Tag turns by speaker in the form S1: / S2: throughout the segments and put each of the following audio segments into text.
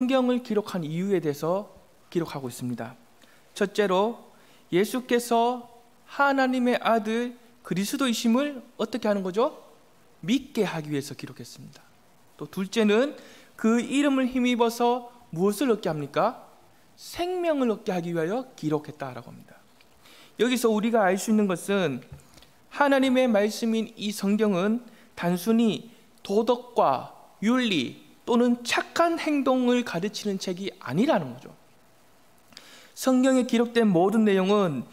S1: 성경을 기록한 이유에 대해서 기록하고 있습니다. 첫째로 예수께서 하나님의 아들 그리스도이심을 어떻게 하는 거죠? 믿게 하기 위해서 기록했습니다. 또 둘째는 그 이름을 힘입어서 무엇을 얻게 합니까? 생명을 얻게 하기 위하여 기록했다라고 합니다. 여기서 우리가 알 수 있는 것은 하나님의 말씀인 이 성경은 단순히 도덕과 윤리 또는 착한 행동을 가르치는 책이 아니라는 거죠. 성경에 기록된 모든 내용은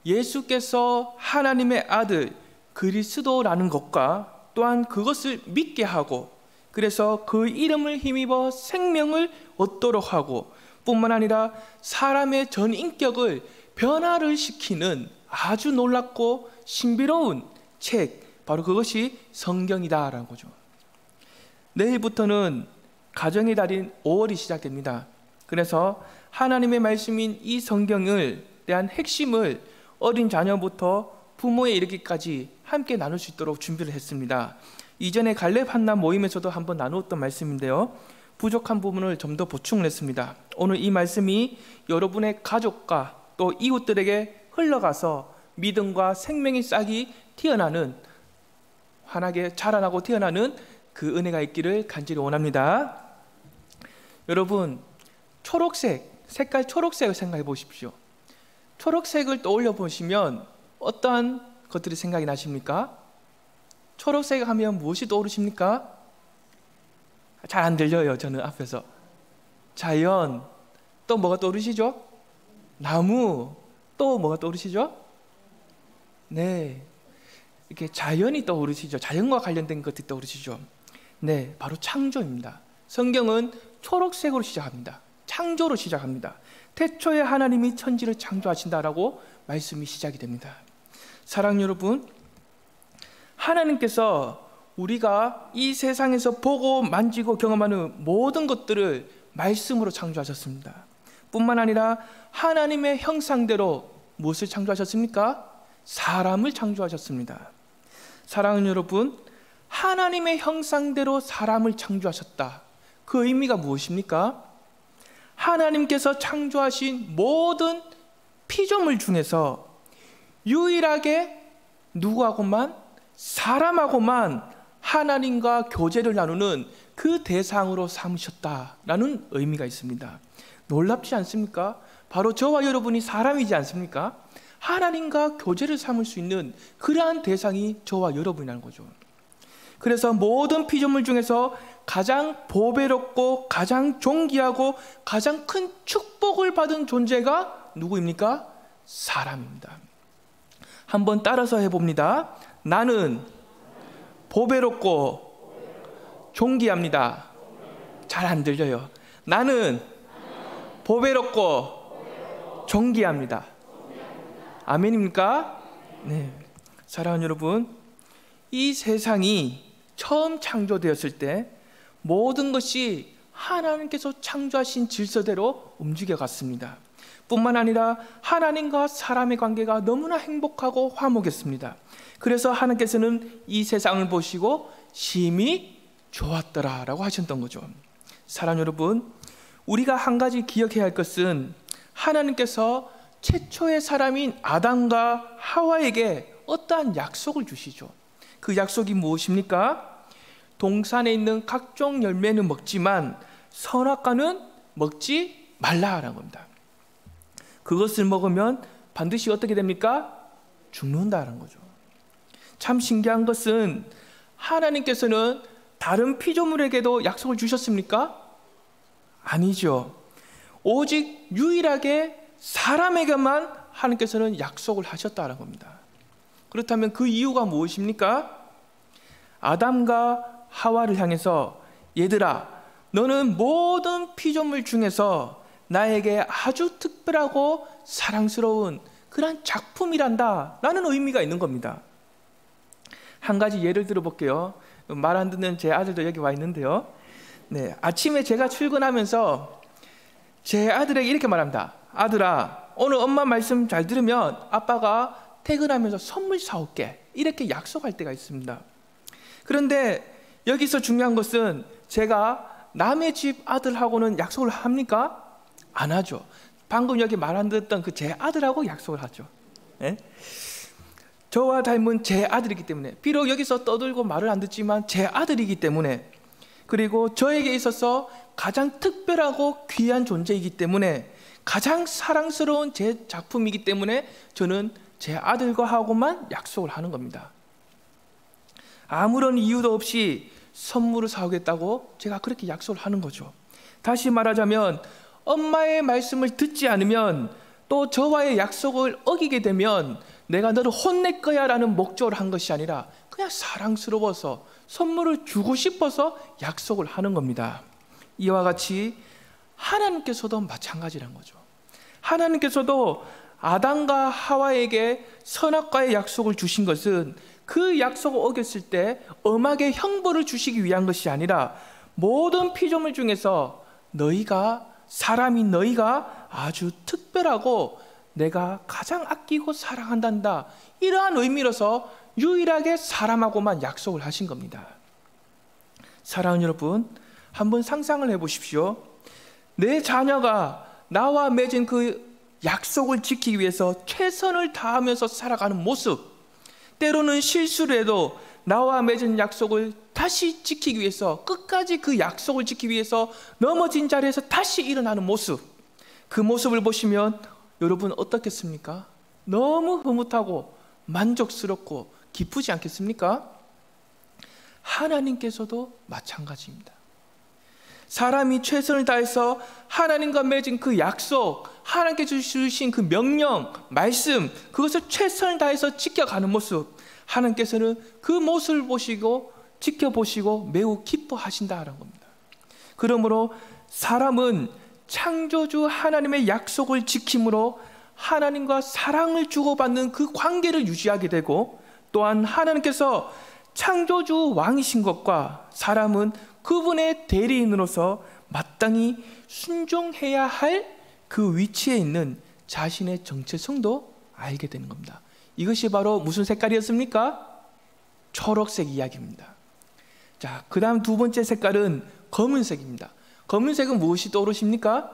S1: 예수께서 하나님의 아들 그리스도라는 것과 또한 그것을 믿게 하고 그래서 그 이름을 힘입어 생명을 얻도록 하고 뿐만 아니라 사람의 전 인격을 변화를 시키는 아주 놀랍고 신비로운 책, 바로 그것이 성경이다라는 거죠. 내일부터는 가정의 달인 5월이 시작됩니다. 그래서 하나님의 말씀인 이 성경을 대한 핵심을 어린 자녀부터 부모에 이르기까지 함께 나눌 수 있도록 준비를 했습니다. 이전에 갈렙 한나 모임에서도 한번 나누었던 말씀인데요, 부족한 부분을 좀 더 보충을 했습니다. 오늘 이 말씀이 여러분의 가족과 또 이웃들에게 흘러가서 믿음과 생명의 싹이 튀어나는, 환하게 자라나고 튀어나는 그 은혜가 있기를 간절히 원합니다. 여러분, 초록색, 색깔 초록색을 생각해 보십시오. 초록색을 떠올려 보시면 어떠한 것들이 생각이 나십니까? 초록색 하면 무엇이 떠오르십니까? 잘 안 들려요, 저는 앞에서. 자연, 또 뭐가 떠오르시죠? 나무, 또 뭐가 떠오르시죠? 네, 이렇게 자연이 떠오르시죠? 자연과 관련된 것들이 떠오르시죠? 네, 바로 창조입니다. 성경은 초록색으로 시작합니다. 창조로 시작합니다. 태초에 하나님이 천지를 창조하신다라고 말씀이 시작이 됩니다. 사랑하는 여러분, 하나님께서 우리가 이 세상에서 보고 만지고 경험하는 모든 것들을 말씀으로 창조하셨습니다. 뿐만 아니라 하나님의 형상대로 무엇을 창조하셨습니까? 사람을 창조하셨습니다. 사랑하는 여러분, 하나님의 형상대로 사람을 창조하셨다. 그 의미가 무엇입니까? 하나님께서 창조하신 모든 피조물 중에서 유일하게 누구하고만? 사람하고만 하나님과 교제를 나누는 그 대상으로 삼으셨다라는 의미가 있습니다. 놀랍지 않습니까? 바로 저와 여러분이 사람이지 않습니까? 하나님과 교제를 삼을 수 있는 그러한 대상이 저와 여러분이라는 거죠. 그래서 모든 피조물 중에서 가장 보배롭고 가장 존귀하고 가장 큰 축복을 받은 존재가 누구입니까? 사람입니다. 한번 따라서 해봅니다. 나는 보배롭고 존귀합니다. 잘 안 들려요. 나는 보배롭고 존귀합니다. 아멘입니까? 네. 사랑하는 여러분, 이 세상이 처음 창조되었을 때 모든 것이 하나님께서 창조하신 질서대로 움직여갔습니다. 뿐만 아니라 하나님과 사람의 관계가 너무나 행복하고 화목했습니다. 그래서 하나님께서는 이 세상을 보시고 심히 좋았더라라고 하셨던 거죠. 사랑하는 여러분, 우리가 한 가지 기억해야 할 것은 하나님께서 최초의 사람인 아담과 하와에게 어떠한 약속을 주시죠. 그 약속이 무엇입니까? 동산에 있는 각종 열매는 먹지만 선악과는 먹지 말라라는 겁니다. 그것을 먹으면 반드시 어떻게 됩니까? 죽는다는 거죠. 참 신기한 것은 하나님께서는 다른 피조물에게도 약속을 주셨습니까? 아니죠. 오직 유일하게 사람에게만 하나님께서는 약속을 하셨다는 겁니다. 그렇다면 그 이유가 무엇입니까? 아담과 하와를 향해서 얘들아, 너는 모든 피조물 중에서 나에게 아주 특별하고 사랑스러운 그런 작품이란다 라는 의미가 있는 겁니다. 한 가지 예를 들어볼게요. 말 안 듣는 제 아들도 여기 와 있는데요. 네, 아침에 제가 출근하면서 제 아들에게 이렇게 말합니다. 아들아, 오늘 엄마 말씀 잘 들으면 아빠가 퇴근하면서 선물 사올게, 이렇게 약속할 때가 있습니다. 그런데 여기서 중요한 것은 제가 남의 집 아들하고는 약속을 합니까? 안 하죠. 방금 여기 말 안 듣던 그 제 아들하고 약속을 하죠. 예? 저와 닮은 제 아들이기 때문에, 비록 여기서 떠들고 말을 안 듣지만 제 아들이기 때문에, 그리고 저에게 있어서 가장 특별하고 귀한 존재이기 때문에, 가장 사랑스러운 제 작품이기 때문에 저는 제 아들과 하고만 약속을 하는 겁니다. 아무런 이유도 없이 선물을 사오겠다고 제가 그렇게 약속을 하는 거죠. 다시 말하자면 엄마의 말씀을 듣지 않으면, 또 저와의 약속을 어기게 되면 내가 너를 혼낼 거야 라는 목적으로 한 것이 아니라 그냥 사랑스러워서 선물을 주고 싶어서 약속을 하는 겁니다. 이와 같이 하나님께서도 마찬가지란 거죠. 하나님께서도 아담과 하와에게 선악과의 약속을 주신 것은 그 약속을 어겼을 때 엄하게 형벌을 주시기 위한 것이 아니라, 모든 피조물 중에서 너희가, 사람인 너희가 아주 특별하고 내가 가장 아끼고 사랑한단다, 이러한 의미로서 유일하게 사람하고만 약속을 하신 겁니다. 사랑하는 여러분, 한번 상상을 해보십시오. 내 자녀가 나와 맺은 그 약속을 지키기 위해서 최선을 다하면서 살아가는 모습, 때로는 실수를 해도 나와 맺은 약속을 다시 지키기 위해서, 끝까지 그 약속을 지키기 위해서 넘어진 자리에서 다시 일어나는 모습, 그 모습을 보시면 여러분 어떻겠습니까? 너무 흐뭇하고 만족스럽고 기쁘지 않겠습니까? 하나님께서도 마찬가지입니다. 사람이 최선을 다해서 하나님과 맺은 그 약속, 하나님께서 주신 그 명령, 말씀, 그것을 최선을 다해서 지켜가는 모습, 하나님께서는 그 모습을 보시고 지켜보시고 매우 기뻐하신다는 겁니다. 그러므로 사람은 창조주 하나님의 약속을 지킴으로 하나님과 사랑을 주고받는 그 관계를 유지하게 되고, 또한 하나님께서 창조주 왕이신 것과 사람은 그분의 대리인으로서 마땅히 순종해야 할 그 위치에 있는 자신의 정체성도 알게 되는 겁니다. 이것이 바로 무슨 색깔이었습니까? 초록색 이야기입니다. 자, 그 다음 두 번째 색깔은 검은색입니다. 검은색은 무엇이 떠오르십니까?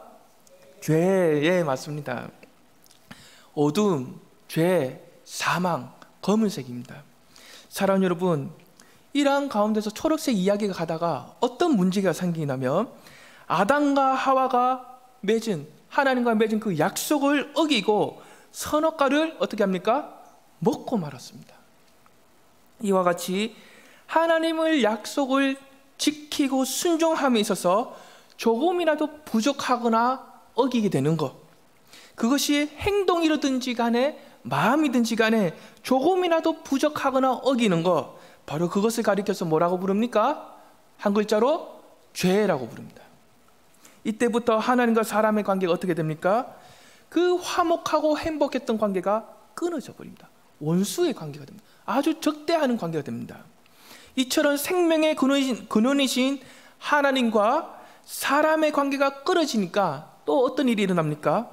S1: 죄. 예, 맞습니다. 어둠, 죄, 사망, 검은색입니다. 사랑하는 여러분, 이러한 가운데서 초록색 이야기가 가다가 어떤 문제가 생기냐면, 아담과 하와가 하나님과 맺은 그 약속을 어기고 선악과를 어떻게 합니까? 먹고 말았습니다. 이와 같이 하나님의 약속을 지키고 순종함에 있어서 조금이라도 부족하거나 어기게 되는 것, 그것이 행동이든지 간에 마음이든지 간에 조금이라도 부족하거나 어기는 것, 바로 그것을 가리켜서 뭐라고 부릅니까? 한 글자로 죄라고 부릅니다. 이때부터 하나님과 사람의 관계가 어떻게 됩니까? 그 화목하고 행복했던 관계가 끊어져 버립니다. 원수의 관계가 됩니다. 아주 적대하는 관계가 됩니다. 이처럼 생명의 근원이신 하나님과 사람의 관계가 끊어지니까 또 어떤 일이 일어납니까?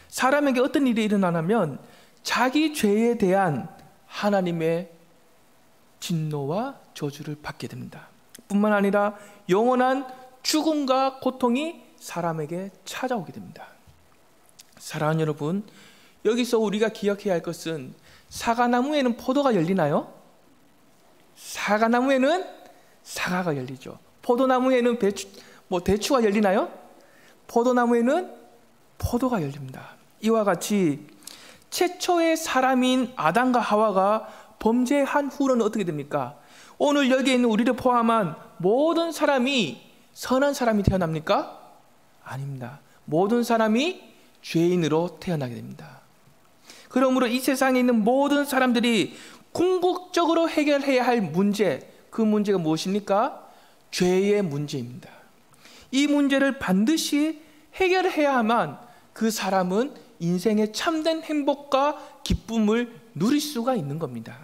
S1: 사람에게 어떤 일이 일어나냐면 자기 죄에 대한 하나님의 진노와 저주를 받게 됩니다. 뿐만 아니라 영원한 죽음과 고통이 사람에게 찾아오게 됩니다. 사랑하는 여러분, 여기서 우리가 기억해야 할 것은, 사과나무에는 포도가 열리나요? 사과나무에는 사과가 열리죠. 포도나무에는 대추가 열리나요? 포도나무에는 포도가 열립니다. 이와 같이 최초의 사람인 아담과 하와가 범죄한 후로는 어떻게 됩니까? 오늘 여기에 있는 우리를 포함한 모든 사람이 선한 사람이 태어납니까? 아닙니다. 모든 사람이 죄인으로 태어나게 됩니다. 그러므로 이 세상에 있는 모든 사람들이 궁극적으로 해결해야 할 문제, 그 문제가 무엇입니까? 죄의 문제입니다. 이 문제를 반드시 해결해야만 그 사람은 인생의 참된 행복과 기쁨을 누릴 수가 있는 겁니다.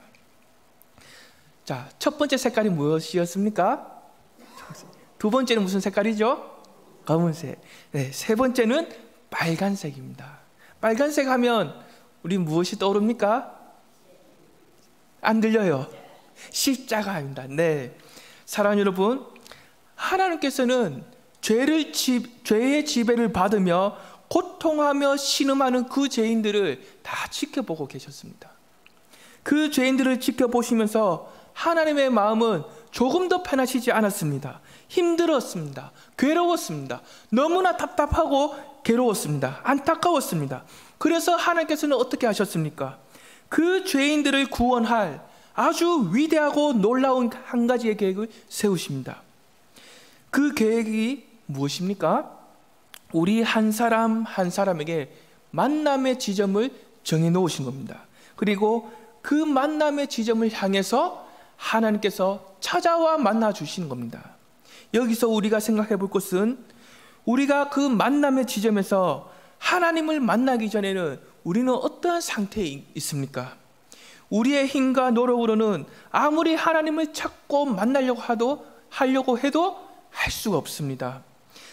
S1: 자, 첫 번째 색깔이 무엇이었습니까? 두 번째는 무슨 색깔이죠? 검은색. 네, 세 번째는 빨간색입니다. 빨간색 하면 우리 무엇이 떠오릅니까? 안 들려요. 십자가입니다. 네, 사랑하는 여러분, 하나님께서는 죄의 지배를 받으며 고통하며 신음하는 그 죄인들을 다 지켜보고 계셨습니다. 그 죄인들을 지켜보시면서 하나님의 마음은 조금도 편하시지 않았습니다. 힘들었습니다. 괴로웠습니다. 너무나 답답하고 괴로웠습니다. 안타까웠습니다. 그래서 하나님께서는 어떻게 하셨습니까? 그 죄인들을 구원할 아주 위대하고 놀라운 한 가지의 계획을 세우십니다. 그 계획이 무엇입니까? 우리 한 사람 한 사람에게 만남의 지점을 정해 놓으신 겁니다. 그리고 그 만남의 지점을 향해서 하나님께서 찾아와 만나 주시는 겁니다. 여기서 우리가 생각해 볼 것은, 우리가 그 만남의 지점에서 하나님을 만나기 전에는 우리는 어떠한 상태에 있습니까? 우리의 힘과 노력으로는 아무리 하나님을 찾고 하려고 해도 할 수가 없습니다.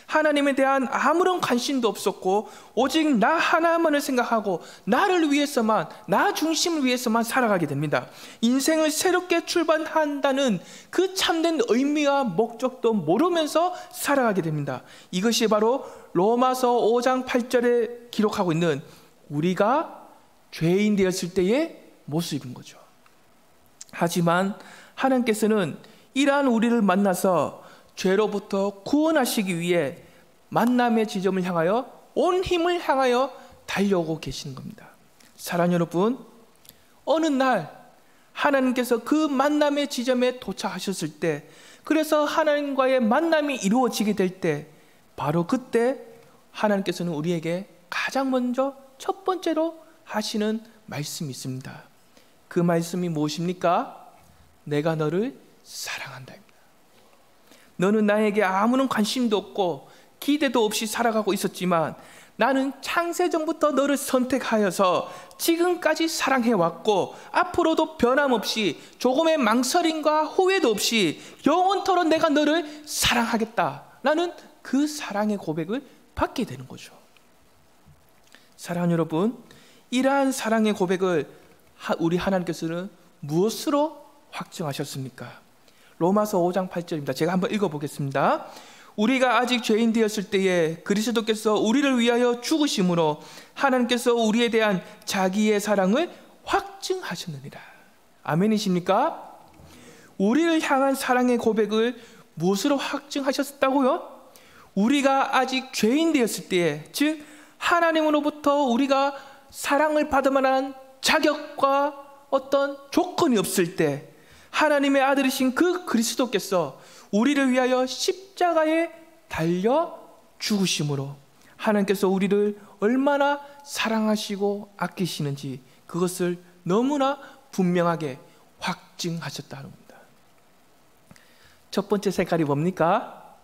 S1: 하나님에 대한 아무런 관심도 없었고 오직 나 하나만을 생각하고 나를 위해서만, 나 중심을 위해서만 살아가게 됩니다. 인생을 새롭게 출발한다는 그 참된 의미와 목적도 모르면서 살아가게 됩니다. 이것이 바로 로마서 5장 8절에 기록하고 있는 우리가 죄인 되었을 때의 모습인 거죠. 하지만 하나님께서는 이러한 우리를 만나서 죄로부터 구원하시기 위해 만남의 지점을 향하여 온 힘을 향하여 달려오고 계시는 겁니다. 사랑하는 여러분, 어느 날 하나님께서 그 만남의 지점에 도착하셨을 때, 그래서 하나님과의 만남이 이루어지게 될 때, 바로 그때 하나님께서는 우리에게 가장 먼저 첫 번째로 하시는 말씀이 있습니다. 그 말씀이 무엇입니까? 내가 너를 사랑한다. 너는 나에게 아무런 관심도 없고 기대도 없이 살아가고 있었지만 나는 창세전부터 너를 선택하여서 지금까지 사랑해왔고 앞으로도 변함없이 조금의 망설임과 후회도 없이 영원토록 내가 너를 사랑하겠다라는 그 사랑의 고백을 받게 되는 거죠. 사랑하는 여러분, 이러한 사랑의 고백을 우리 하나님께서는 무엇으로 확증하셨습니까? 로마서 5장 8절입니다. 제가 한번 읽어보겠습니다. 우리가 아직 죄인 되었을 때에 그리스도께서 우리를 위하여 죽으심으로 하나님께서 우리에 대한 자기의 사랑을 확증하셨느니라. 아멘이십니까? 우리를 향한 사랑의 고백을 무엇으로 확증하셨다고요? 우리가 아직 죄인 되었을 때에, 즉 하나님으로부터 우리가 사랑을 받을 만한 자격과 어떤 조건이 없을 때 하나님의 아들이신 그 그리스도께서 우리를 위하여 십자가에 달려 죽으심으로 하나님께서 우리를 얼마나 사랑하시고 아끼시는지 그것을 너무나 분명하게 확증하셨다는 겁니다. 첫 번째 색깔이 뭡니까?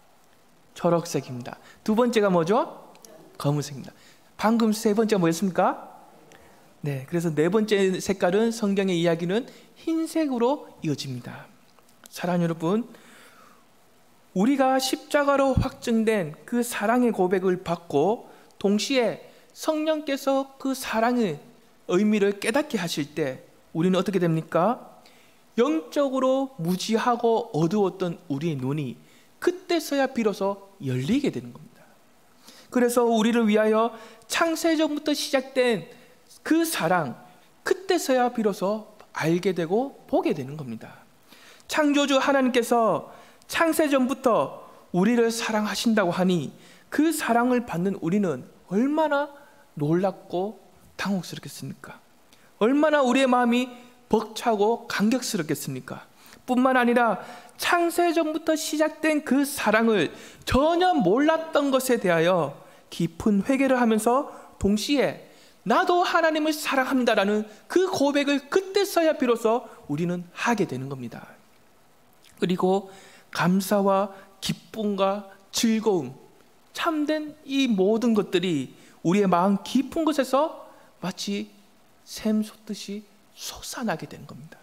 S1: 초록색입니다. 두 번째가 뭐죠? 검은색입니다. 방금 세 번째가 뭐였습니까? 네, 그래서 네 번째 색깔은 성경의 이야기는 흰색으로 이어집니다. 사랑하는 여러분, 우리가 십자가로 확증된 그 사랑의 고백을 받고 동시에 성령께서 그 사랑의 의미를 깨닫게 하실 때 우리는 어떻게 됩니까? 영적으로 무지하고 어두웠던 우리의 눈이 그때서야 비로소 열리게 되는 겁니다. 그래서 우리를 위하여 창세전부터 시작된 그 사랑, 그때서야 비로소 알게 되고 보게 되는 겁니다. 창조주 하나님께서 창세전부터 우리를 사랑하신다고 하니 그 사랑을 받는 우리는 얼마나 놀랍고 당혹스럽겠습니까? 얼마나 우리의 마음이 벅차고 감격스럽겠습니까? 뿐만 아니라 창세전부터 시작된 그 사랑을 전혀 몰랐던 것에 대하여 깊은 회개를 하면서 동시에 나도 하나님을 사랑합니다라는 그 고백을 그때서야 비로소 우리는 하게 되는 겁니다. 그리고 감사와 기쁨과 즐거움, 참된 이 모든 것들이 우리의 마음 깊은 곳에서 마치 샘 솟듯이 솟아나게 되는 겁니다.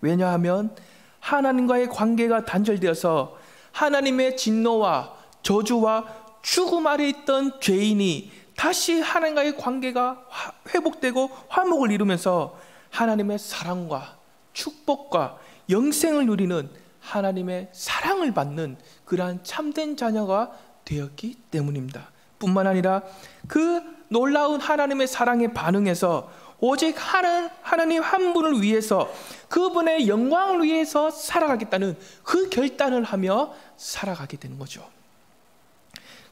S1: 왜냐하면 하나님과의 관계가 단절되어서 하나님의 진노와 저주와 죽음 아래 있던 죄인이 다시 하나님과의 관계가 회복되고 화목을 이루면서 하나님의 사랑과 축복과 영생을 누리는 하나님의 사랑을 받는 그러한 참된 자녀가 되었기 때문입니다. 뿐만 아니라 그 놀라운 하나님의 사랑에 반응해서 오직 하나님 한 분을 위해서, 그분의 영광을 위해서 살아가겠다는 그 결단을 하며 살아가게 되는 거죠.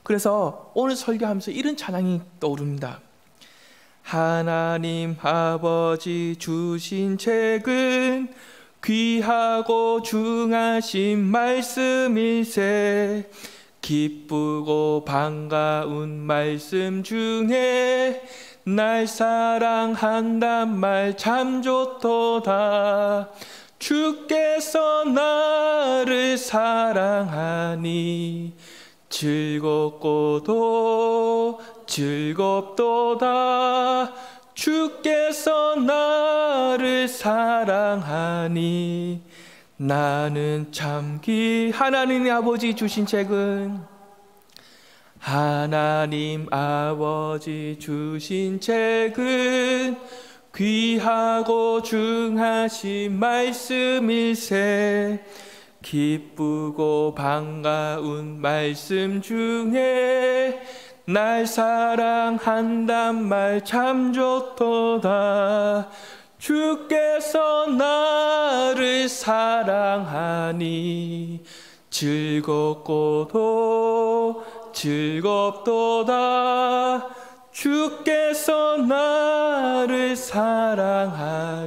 S1: 그래서 오늘 설교하면서 이런 찬양이 떠오릅니다. 하나님 아버지 주신 책은 귀하고 중하신 말씀일세, 기쁘고 반가운 말씀 중에 날 사랑한단 말 참 좋도다. 주께서 나를 사랑하니 즐겁고도 즐겁도다. 주께서 나를 사랑하니 나는 참 하나님 아버지 주신 책은, 하나님 아버지 주신 책은 귀하고 중하신 말씀일세, 기쁘고 반가운 말씀 중에 날 사랑한단 말 참 좋도다. 주께서 나를 사랑하니 즐겁고도 즐겁도다. 주께서 나를 사랑하니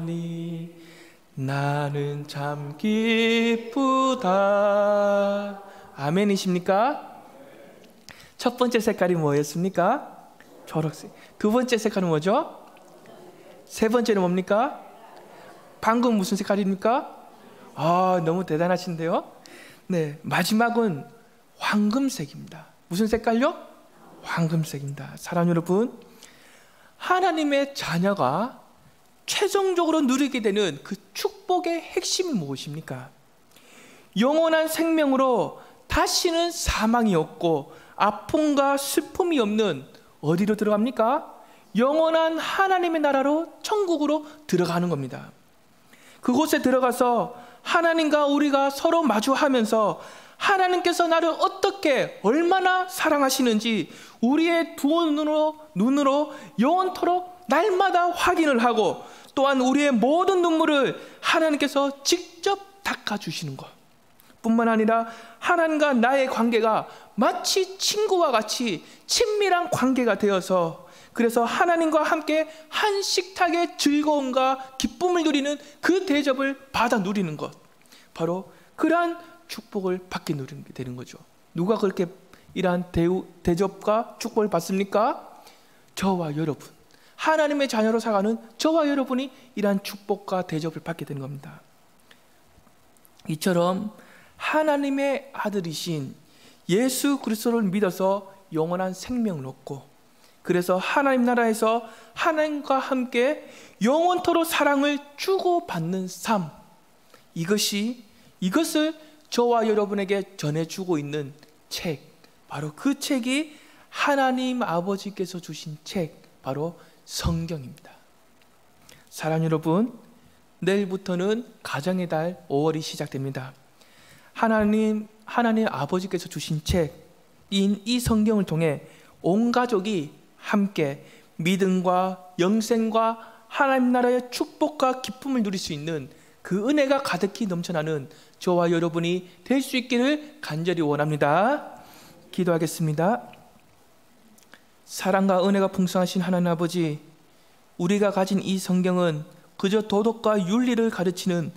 S1: 나는 참 기쁘다. 아멘이십니까? 첫 번째 색깔이 뭐였습니까? 초록색. 두 번째 색깔은 뭐죠? 세 번째는 뭡니까? 방금 무슨 색깔입니까? 너무 대단하신데요. 네, 마지막은 황금색입니다. 무슨 색깔요? 황금색입니다. 사랑하는 여러분, 하나님의 자녀가 최종적으로 누리게 되는 그 축복의 핵심이 무엇입니까? 영원한 생명으로 다시는 사망이 없고 아픔과 슬픔이 없는 어디로 들어갑니까? 영원한 하나님의 나라로, 천국으로 들어가는 겁니다. 그곳에 들어가서 하나님과 우리가 서로 마주하면서 하나님께서 나를 어떻게 얼마나 사랑하시는지 우리의 두 눈으로 영원토록 날마다 확인을 하고, 또한 우리의 모든 눈물을 하나님께서 직접 닦아주시는 것 뿐만 아니라 하나님과 나의 관계가 마치 친구와 같이 친밀한 관계가 되어서, 그래서 하나님과 함께 한 식탁의 즐거움과 기쁨을 누리는 그 대접을 받아 누리는 것, 바로 그러한 축복을 받게 누리게 되는 거죠. 누가 그렇게 이러한 대접과 축복을 받습니까? 저와 여러분, 하나님의 자녀로 살아가는 저와 여러분이 이러한 축복과 대접을 받게 되는 겁니다. 이처럼 하나님의 아들이신 예수 그리스도를 믿어서 영원한 생명을 얻고, 그래서 하나님 나라에서 하나님과 함께 영원토록 사랑을 주고받는 삶, 이것을 저와 여러분에게 전해주고 있는 책, 바로 그 책이 하나님 아버지께서 주신 책, 바로 성경입니다. 사랑하는 여러분, 내일부터는 가정의 달 5월이 시작됩니다. 하나님 아버지께서 주신 책인 이 성경을 통해 온 가족이 함께 믿음과 영생과 하나님 나라의 축복과 기쁨을 누릴 수 있는 그 은혜가 가득히 넘쳐나는 저와 여러분이 될 수 있기를 간절히 원합니다. 기도하겠습니다. 사랑과 은혜가 풍성하신 하나님 아버지, 우리가 가진 이 성경은 그저 도덕과 윤리를 가르치는